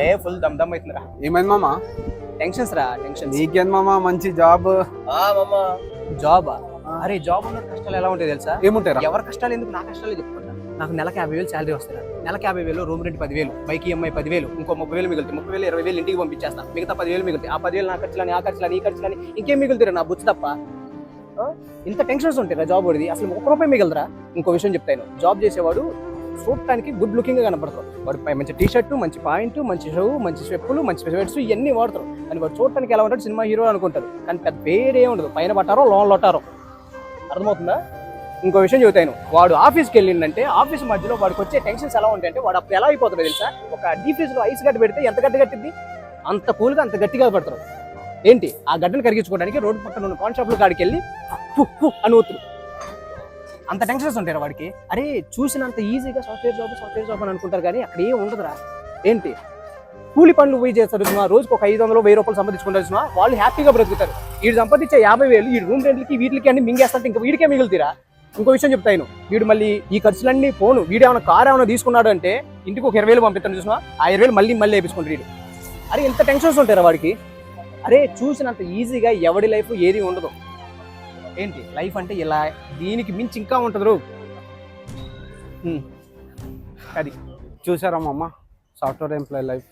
ఏ full dum dum అవుతుందిరా. ఏమైంది మామ? టెన్షన్స్ రా, టెన్షన్. నీకేం మామ, మంచి జాబ్. జాబా? అరే జాబ్ ఉన్న కష్టాలు ఎలా ఉంటాయి తెలుసా? ఏముంటారా? ఎవరి కష్టాలు ఎందుకు, నా కష్టాలే చెప్పుకుంటా. నాకు నెలకి 50,000 శాలరీ వస్తుంది. నెలకి 50,000, రూమ్ రెంట్ 10,000, బైక్ ఈఎంఐ 10,000, ఇంకో 30,000 మిగులుతాయి. 30,000 20,000 ఇంటికి పంపించేస్తా. మిగతా 10,000 మిగులుతాయి. ఆ 10,000 నా ఖర్చులని, ఆ ఖర్చులని, ఈ ఖర్చులని, ఇంకేం మిగులుతారా నా బుచ్చి తప్ప? ఇంత టెన్షన్స్ ఉంటాయి జాబ్ వాడిది. అసలు 1 రూపాయి మిగలరా. ఇంకో విషయం చెప్తాను, జాబ్ చేసేవాడు చూడటానికి గుడ్ లుకింగ్ గా కనపడతారు. వాడు మంచి టీ షర్ట్, మంచి పాయింట్, మంచి షూ, మంచి స్వెప్పులు, మంచి స్వెట్స్ ఇవన్నీ వాడతారు. కానీ వాడు చూడటానికి ఎలా ఉంటాడు, సినిమా హీరో అనుకుంటారు. కానీ పెద్ద పేరే ఉండదు. పైన పట్టారో లోన్లు కొట్టారో. అర్థమవుతుందా? ఇంకో విషయం చెబుతాను, వాడు ఆఫీస్కి వెళ్ళిందంటే ఆఫీస్ మధ్యలో వాడికి వచ్చే టెన్షన్స్ ఎలా ఉంటాయంటే, వాడు అప్పుడు ఎలా అయిపోతాడు తెలుసా? ఒక డీప్ ఫ్రిడ్జ్ లో ఐస్ గడ్డ పెడితే ఎంత గడ్డ కట్టింది, అంత కూల్గా అంత గట్టిగా పడతారు. ఏంటి ఆ గడ్డను కరిగించుకోవడానికి రోడ్డు పక్కన ఉన్న పాన్ షాప్లో కాడికి వెళ్ళి అని ఊతురు. అంత టెన్షన్స్ ఉంటారు వాడికి. అరే చూసినంత ఈజీగా సాఫ్ట్వేర్ జాబ్ అని అనుకుంటారు, కానీ అక్కడ ఏం ఉండదురా. ఏంటి కూలి పనులు పోయి చేస్తారు చూసినా, రోజుకి ఒక 500 1000 రూపాయలు సంపాదించుకుంటారు చూసినా, వాళ్ళు హ్యాపీగా బ్రతుకుతారు. వీడు సంపాదించే 50,000 ఈ రూమ్ రెంట్లకి వీటికి అన్ని మింగేస్తాంటే ఇంకా వీడికే మిగులుతారా. ఇంకో విషయం చెప్తాను, వీడు మళ్ళీ ఈ ఖర్చులన్నీ పోను, వీడు ఏమైనా కారు ఏమైనా తీసుకున్నాడు అంటే ఇంటికి ఒక 20,000 పంపిస్తాను చూసినా, ఆ 20,000 మళ్ళీ వేపించుకుంటారు వీడు. అరే ఎంత టెన్షన్స్ ఉంటారా వాడికి. అరే చూసినంత ఈజీగా ఎవడి లైఫ్ ఏది ఉండదు. ఏంటి లైఫ్ అంటే ఇలా, దీనికి మించి ఇంకా ఉంటుంది. అది చూసారా మామ సాఫ్ట్వేర్ ఎంప్లాయీ లైఫ్?